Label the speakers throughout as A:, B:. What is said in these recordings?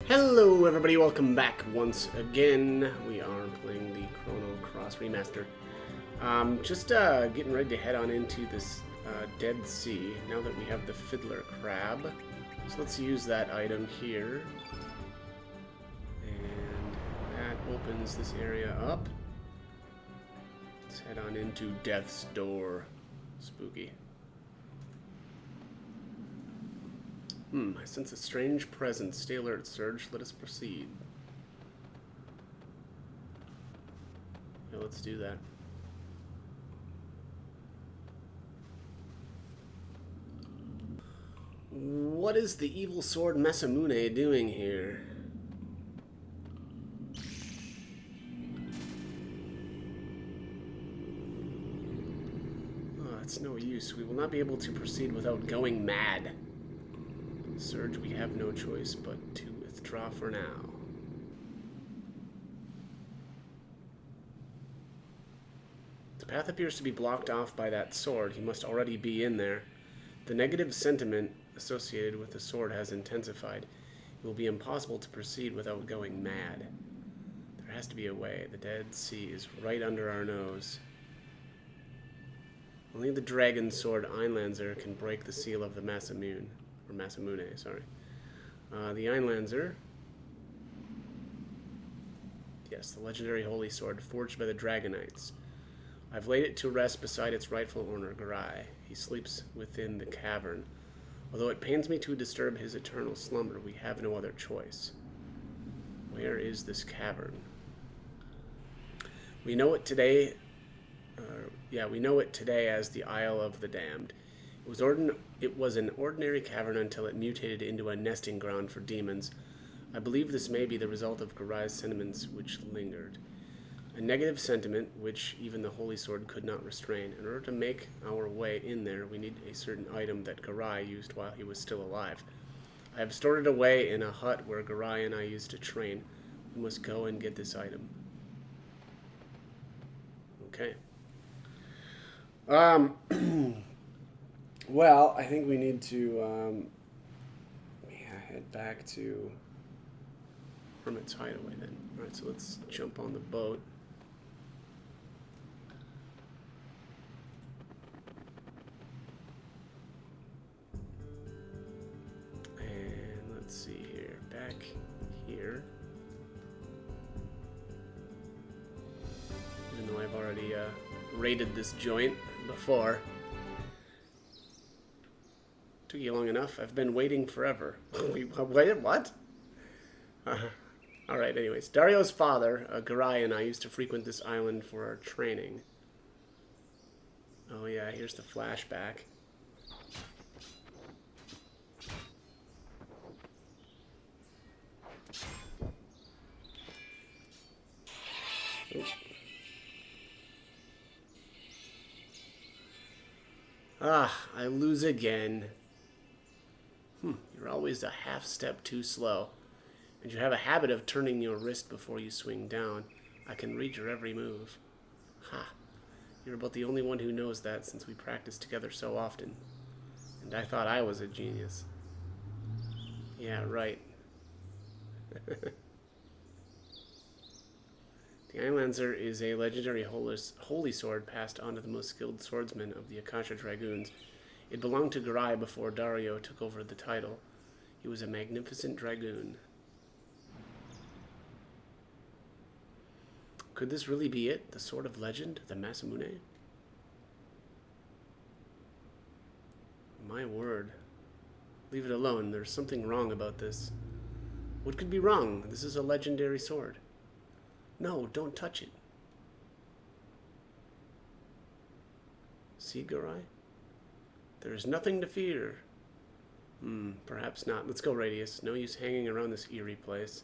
A: Hello everybody, welcome back once again. We are playing the Chrono Cross Remaster. Just getting ready to head on into this Dead Sea now that we have the Fiddler Crab. So let's use that item here. And that opens this area up. Let's head on into Death's Door. Spooky. I sense a strange presence. Stay alert, Surge. Let us proceed. Yeah, let's do that. What is the evil sword Masamune doing here? Oh, it's no use. We will not be able to proceed without going mad. Surge, we have no choice but to withdraw for now. The path appears to be blocked off by that sword. He must already be in there. The negative sentiment associated with the sword has intensified. It will be impossible to proceed without going mad. There has to be a way. The Dead Sea is right under our nose. Only the dragon sword Einlanzer can break the seal of the Masamune. Or Masamune, sorry. The Einlanzer. Yes, the legendary holy sword forged by the Dragonites. I've laid it to rest beside its rightful owner, Garai. He sleeps within the cavern. Although it pains me to disturb his eternal slumber, we have no other choice. Where is this cavern? We know it today. We know it today as the Isle of the Damned. It was an ordinary cavern until it mutated into a nesting ground for demons. I believe this may be the result of Garai's sentiments which lingered. A negative sentiment which even the Holy Sword could not restrain. In order to make our way in there, we need a certain item that Garai used while he was still alive. I have stored it away in a hut where Garai and I used to train. We must go and get this item. Okay. Well, I think we need to head back to Hermit's Hideaway then. Alright, so let's jump on the boat. And let's see here. Back here. Even though I've already raided this joint before. Took you long enough. I've been waiting forever. Wait, what? Alright, anyways. Dario's father, Garai, and I used to frequent this island for our training. Oh yeah, here's the flashback. Oops. Ah, I lose again. You're always a half step too slow. And you have a habit of turning your wrist before you swing down. I can read your every move. Ha. You're about the only one who knows that since we practice together so often. And I thought I was a genius. Yeah, right. The Einlanzer is a legendary holy sword passed on to the most skilled swordsmen of the Akasha Dragoons. It belonged to Garai before Dario took over the title. He was a magnificent dragoon. Could this really be it? The sword of legend? The Masamune? My word. Leave it alone. There's something wrong about this. What could be wrong? This is a legendary sword. No, don't touch it. See, Garai? There is nothing to fear. Perhaps not. Let's go, Radius. No use hanging around this eerie place.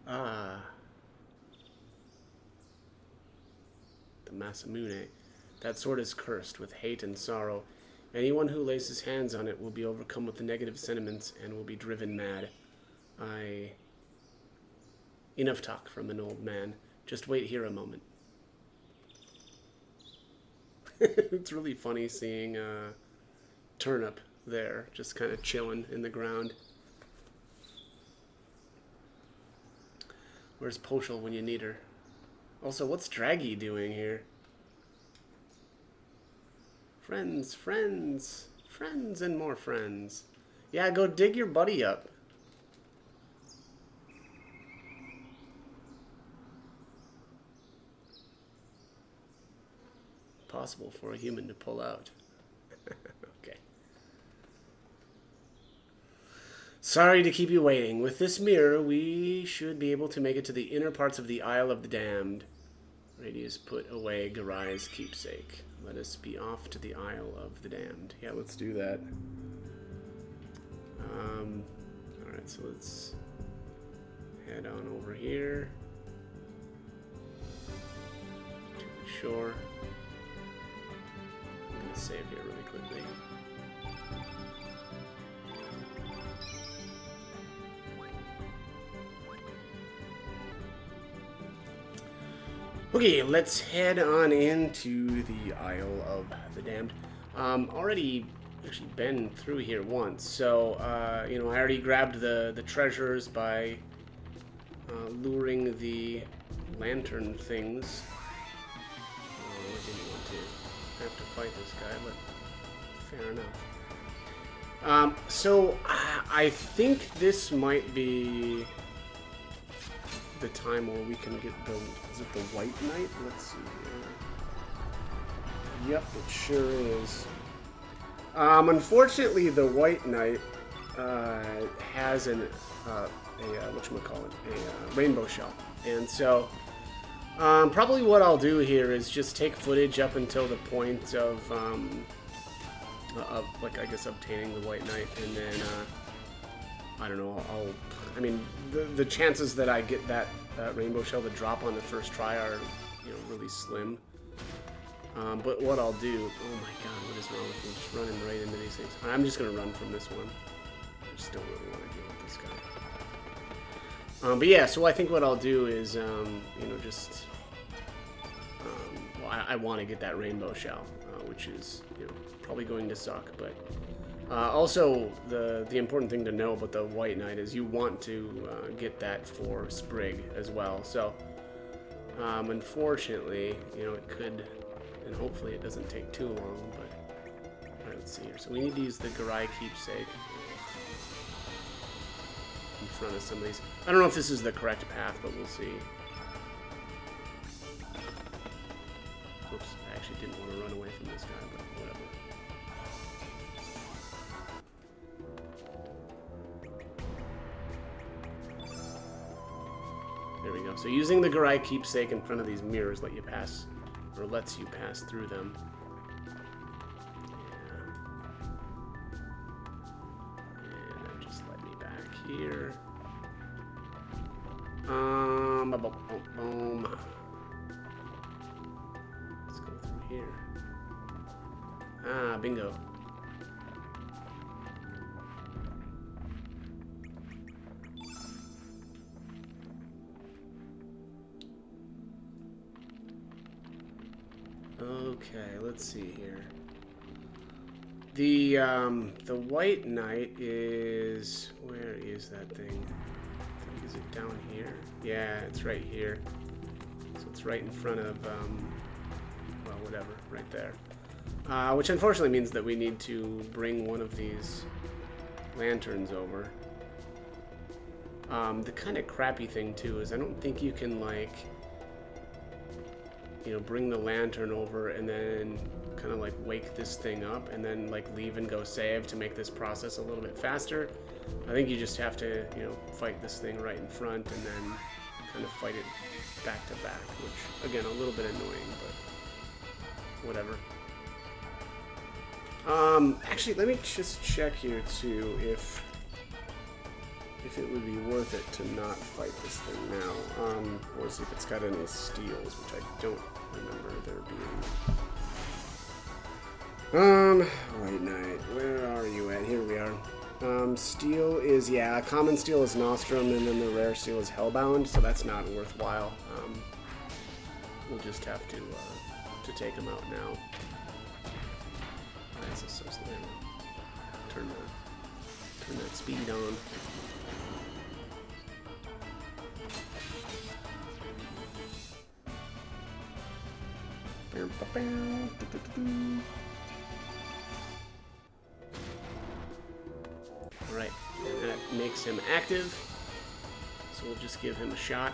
A: Ah. The Masamune. That sword is cursed with hate and sorrow. Anyone who lays his hands on it will be overcome with the negative sentiments and will be driven mad. Enough talk from an old man. Just wait here a moment. It's really funny seeing Turnip there, just kind of chilling in the ground. Where's Poshel when you need her? Also, what's Draggy doing here? Friends, friends, friends, and more friends. Yeah, go dig your buddy up. Possible for a human to pull out. Okay. Sorry to keep you waiting. With this mirror, we should be able to make it to the inner parts of the Isle of the Damned. Radius put away Garai's keepsake. Let us be off to the Isle of the Damned. Yeah, let's do that. Alright, so let's head on over here to the shore. I'm going to save here really quickly. Okay, let's head on into the Isle of the Damned. Already actually been through here once, so you know, I already grabbed the treasures by luring the lantern things. Oh, I didn't want to have to fight this guy, but fair enough. So I think this might be the time where we can get the, is it the White Knight? Let's see here. Yep, it sure is. Unfortunately, the White Knight has an whatchamacallit, a rainbow shell, and so probably what I'll do here is just take footage up until the point of like, I guess, obtaining the White Knight, and then I don't know, I mean, the chances that I get that rainbow shell to drop on the first try are, you know, really slim. But what I'll do, oh my god, what is wrong with me? Just running right into these things. I'm just going to run from this one. I just don't really want to deal with this guy. But yeah, so I think what I'll do is, you know, just, well, I want to get that rainbow shell, which is, you know, probably going to suck, but also, the important thing to know about the White Knight is you want to get that for Sprig as well. So, unfortunately, you know, it could, and hopefully it doesn't take too long, but alright, let's see here. So we need to use the Garai keepsake in front of some of these. I don't know if this is the correct path, but we'll see. Oops, I actually didn't want to run away from this guy, but whatever. There we go. So using the Garai keepsake in front of these mirrors let you pass, or lets you pass through them. Yeah. And then just let me back here. Boom. Let's go through here. Ah, bingo. Okay, let's see here. The White Knight is, where is that thing? Is it down here? Yeah, it's right here. So it's right in front of, well, whatever, right there. Which unfortunately means that we need to bring one of these lanterns over. The kind of crappy thing too is I don't think you can, like, you know, bring the lantern over and then kind of like wake this thing up and then like leave and go save to make this process a little bit faster. I think you just have to, you know, fight this thing right in front and then kind of fight it back to back, which again, a little bit annoying, but whatever. Actually, let me just check here too if it would be worth it to not fight this thing now, or see if it's got any steals, which I don't remember there being. White Knight, where are you at? Here we are. Steel is, yeah, common steel is Nostrum, and then the rare steel is Hellbound, so that's not worthwhile. We'll just have to take him out now. Why is this so slow? turn that speed on. Alright, and that makes him active. So we'll just give him a shot.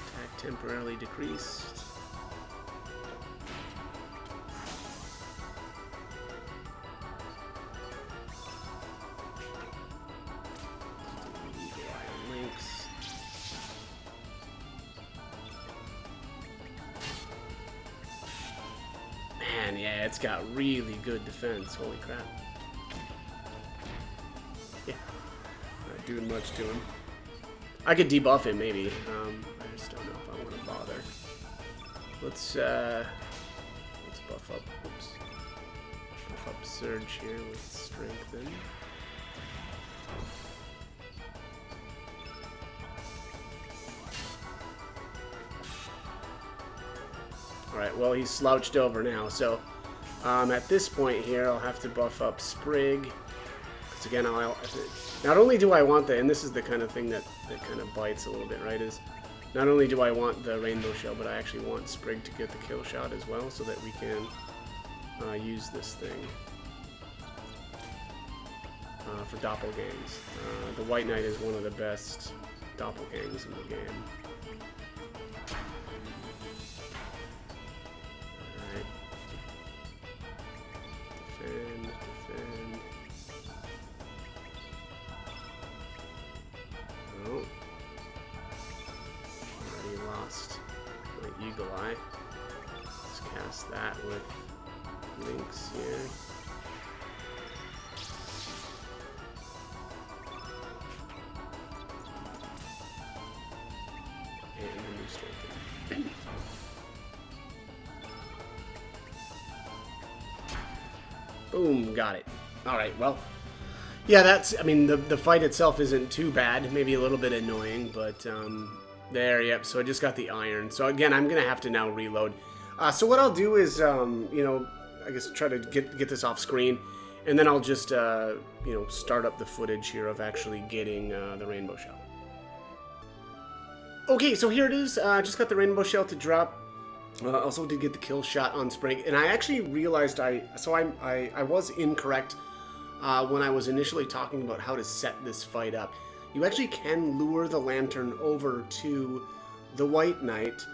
A: Attack temporarily decreased. Man, yeah, it's got really good defense. Holy crap. Yeah, not doing much to him. I could debuff him, maybe. I just don't know if I want to bother. Let's buff up. Oops. Buff up Surge here with Strengthen. Alright, well, he's slouched over now, so at this point here, I'll have to buff up Sprig. Because again, not only do I want and this is the kind of thing that kind of bites a little bit, right, is not only do I want the Rainbow Shell, but I actually want Sprig to get the kill shot as well, so that we can use this thing for doppelgangs. The White Knight is one of the best doppelgangs in the game. Defend. Oh. Already lost my Eagle Eye. Let's cast that with Lynx here. And a new Strength. Boom, got it. Alright, well, yeah, that's, I mean, the fight itself isn't too bad, maybe a little bit annoying, but, there, yep, so I just got the iron. So again, I'm gonna have to now reload. So what I'll do is, you know, I guess try to get this off screen, and then I'll just, you know, start up the footage here of actually getting the Rainbow Shell. Okay, so here it is, just got the Rainbow Shell to drop. Also did get the kill shot on Sprig, and I actually realized I was incorrect when I was initially talking about how to set this fight up. You actually can lure the Lantern over to the White Knight,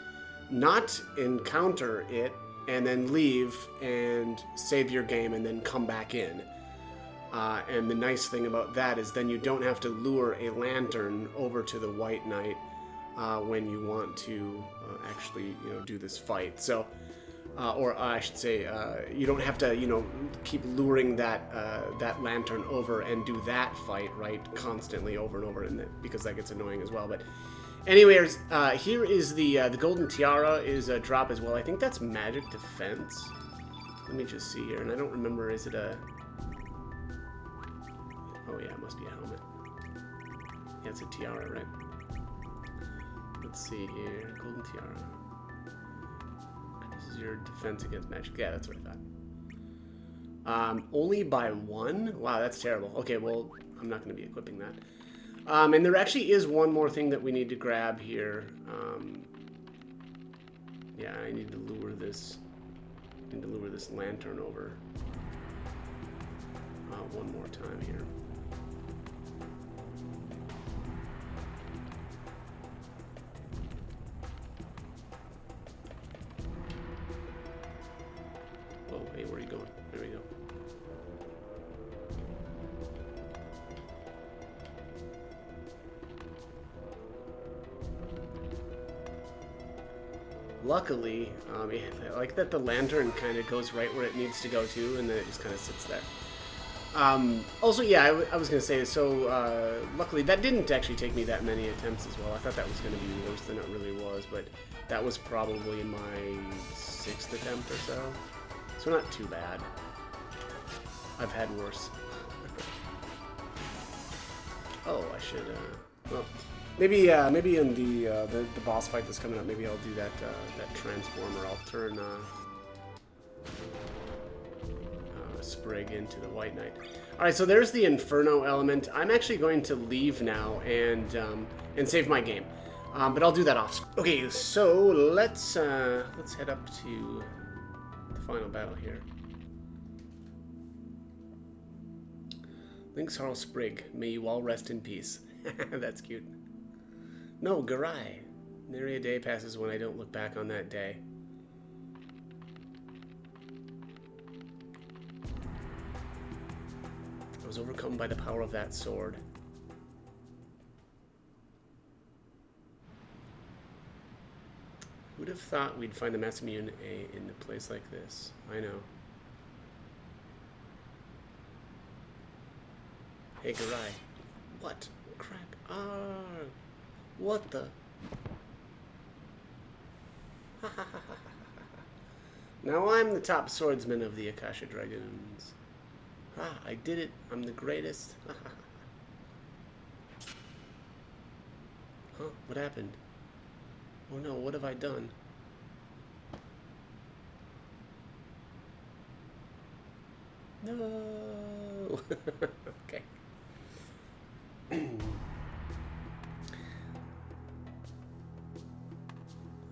A: not encounter it, and then leave and save your game and then come back in. And the nice thing about that is then you don't have to lure a Lantern over to the White Knight when you want to actually, you know, do this fight. So, or I should say, you don't have to, you know, keep luring that that Lantern over and do that fight, right, constantly over and over, and because that gets annoying as well. But, anyways, here is the Golden Tiara is a drop as well. I think that's Magic Defense. Let me just see here, and I don't remember. Is it a? Oh yeah, it must be a helmet. Yeah, it's a tiara, right? Let's see here. Golden Tiara. This is your defense against magic. Yeah, that's what I thought. Only by 1? Wow, that's terrible. Okay, well, I'm not going to be equipping that. And there actually is one more thing that we need to grab here. Yeah, I need to lure this. Lantern over. One more time here. Oh, hey, where are you going? There we go. Luckily, I like that the Lantern kind of goes right where it needs to go to, and then it just kind of sits there. Also, yeah, I was going to say, so luckily that didn't actually take me that many attempts as well. I thought that was going to be worse than it really was, but that was probably my 6th attempt or so. So not too bad. I've had worse. Oh, I should Well, maybe in the boss fight that's coming up, maybe I'll do that transformer. I'll turn Sprig into the White Knight. All right, so there's the Inferno element. I'm actually going to leave now and save my game, but I'll do that off. Okay, so let's head up to the final battle here. Link's Harl Sprig, may you all rest in peace. That's cute. No, Garai. Nary a day passes when I don't look back on that day. I was overcome by the power of that sword. Who'd have thought we'd find the Masamune in a place like this? I know. Hey, Garai. What? Crap. Ah. What the? Now I'm the top swordsman of the Akasha Dragoons. Ah, I did it. I'm the greatest. Huh? What happened? Oh no, what have I done? No! Okay. I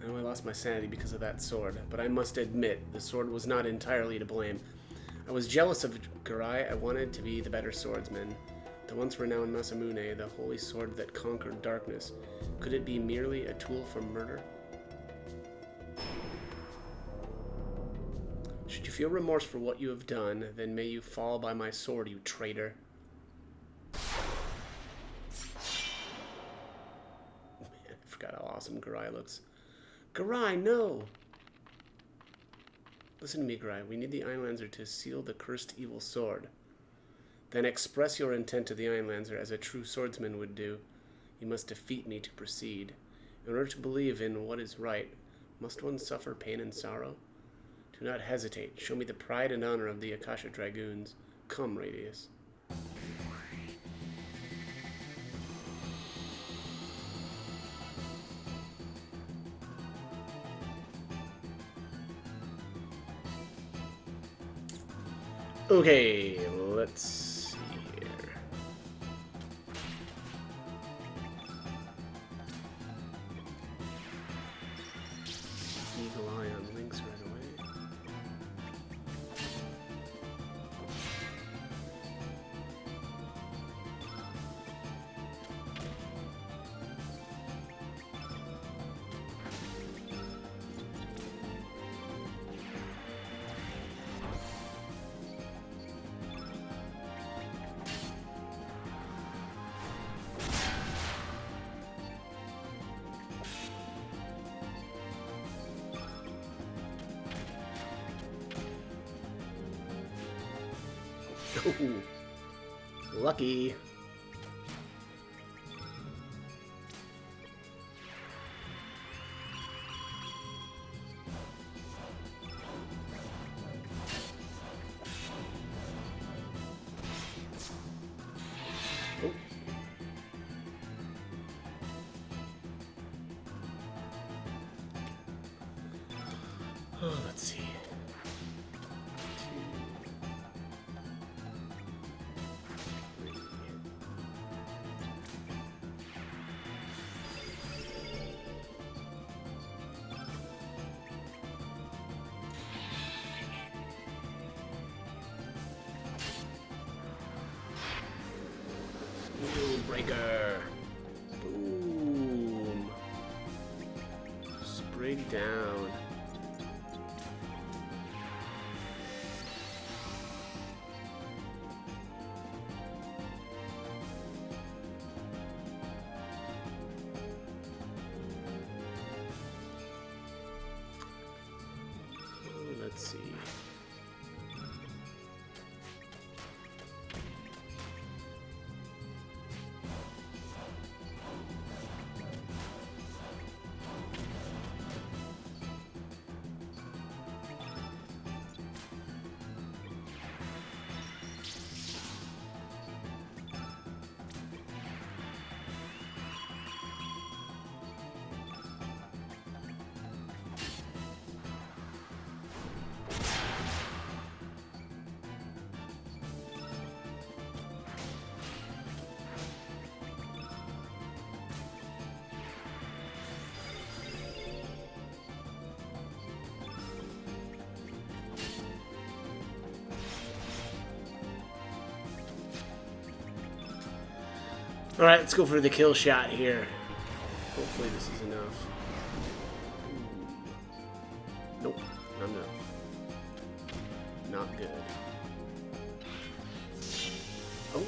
A: know I lost my sanity because of that sword, but I must admit, the sword was not entirely to blame. I was jealous of Garai. I wanted to be the better swordsman. The once renowned Masamune, the holy sword that conquered darkness. Could it be merely a tool for murder? Should you feel remorse for what you have done, then may you fall by my sword, you traitor. Man, I forgot how awesome Garai looks. Garai, no! Listen to me, Garai. We need the Ironlancer to seal the cursed evil sword. Then express your intent to the Ironlancer as a true swordsman would do. You must defeat me to proceed. In order to believe in what is right, must one suffer pain and sorrow? Do not hesitate. Show me the pride and honor of the Akasha Dragoons. Come, Radius. Okay, let's see here. Eagle eye on Lynx right away. Ooh, lucky. Oh. Oh, let's see. Breaker. Boom. Sprig down. Let's see. Alright, let's go for the kill shot here. Hopefully this is enough. Nope, not enough. Not good. Oh,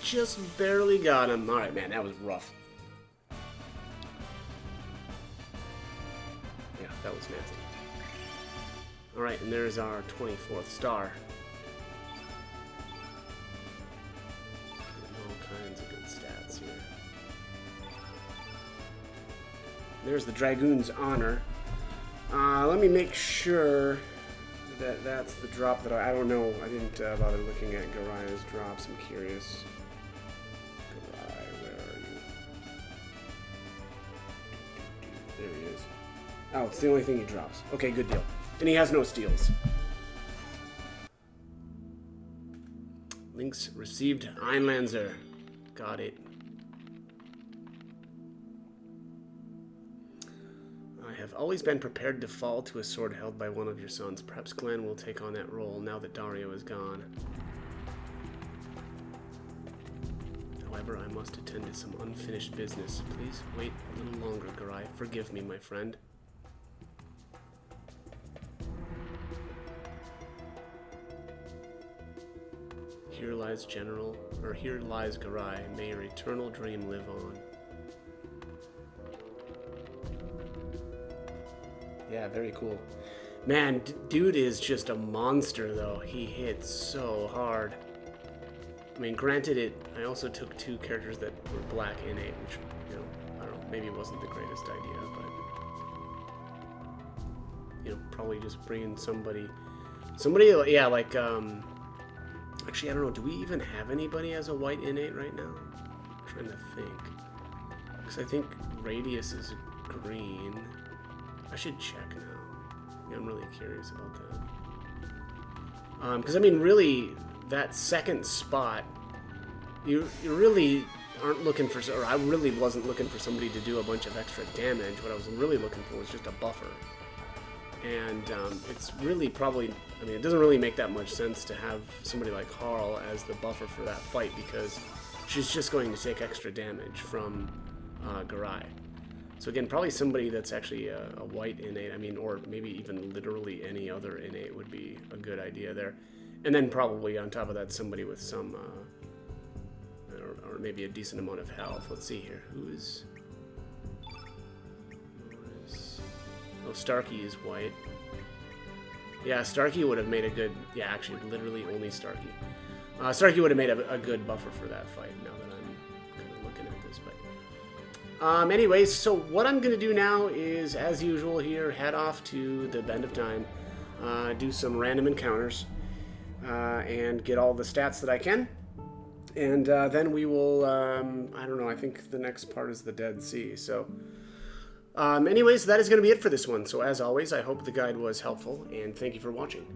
A: just barely got him. Alright, man, that was rough. Yeah, that was nasty. Alright, and there's our 24th star. All kinds of good stats here. There's the Dragoon's Honor. Let me make sure that that's the drop that I don't know. I didn't bother looking at Garai's drops. I'm curious. Garai, where are you? There he is. Oh, it's the only thing he drops. Okay, good deal. And he has no steals. Links received Einlanzer. Got it. I have always been prepared to fall to a sword held by one of your sons. Perhaps Glenn will take on that role now that Dario is gone. However, I must attend to some unfinished business. Please wait a little longer, Garai. Forgive me, my friend. Here lies here lies Garai. May your eternal dream live on. Yeah, very cool. Man, dude is just a monster, though. He hits so hard. I mean, granted, I also took 2 characters that were black innate, which, you know, I don't know, maybe wasn't the greatest idea, but, you know, probably just bringing somebody, yeah, like, actually, I don't know, do we even have anybody as a white innate right now? I'm trying to think. Because I think Radius is green. I should check now. Yeah, I'm really curious about that. Because, I mean, really, that second spot, you really aren't looking for, or I really wasn't looking for somebody to do a bunch of extra damage. What I was really looking for was just a buffer. And it's really probably, I mean, it doesn't really make that much sense to have somebody like Harl as the buffer for that fight because she's just going to take extra damage from Garai. So again, probably somebody that's actually a white innate, I mean, or maybe even literally any other innate would be a good idea there. And then probably on top of that, somebody with some, or maybe a decent amount of health. Let's see here. Who is... Oh, Starkey is white. Yeah, Starkey would have made a good... Yeah, actually, literally only Starkey. Starkey would have made a good buffer for that fight, now that I'm kind of looking at this. But anyways, so what I'm going to do now is, as usual here, head off to the Bend of Time, do some random encounters, and get all the stats that I can. And then we will... I don't know, I think the next part is the Dead Sea, so... anyways, that is going to be it for this one. So as always, I hope the guide was helpful, and thank you for watching.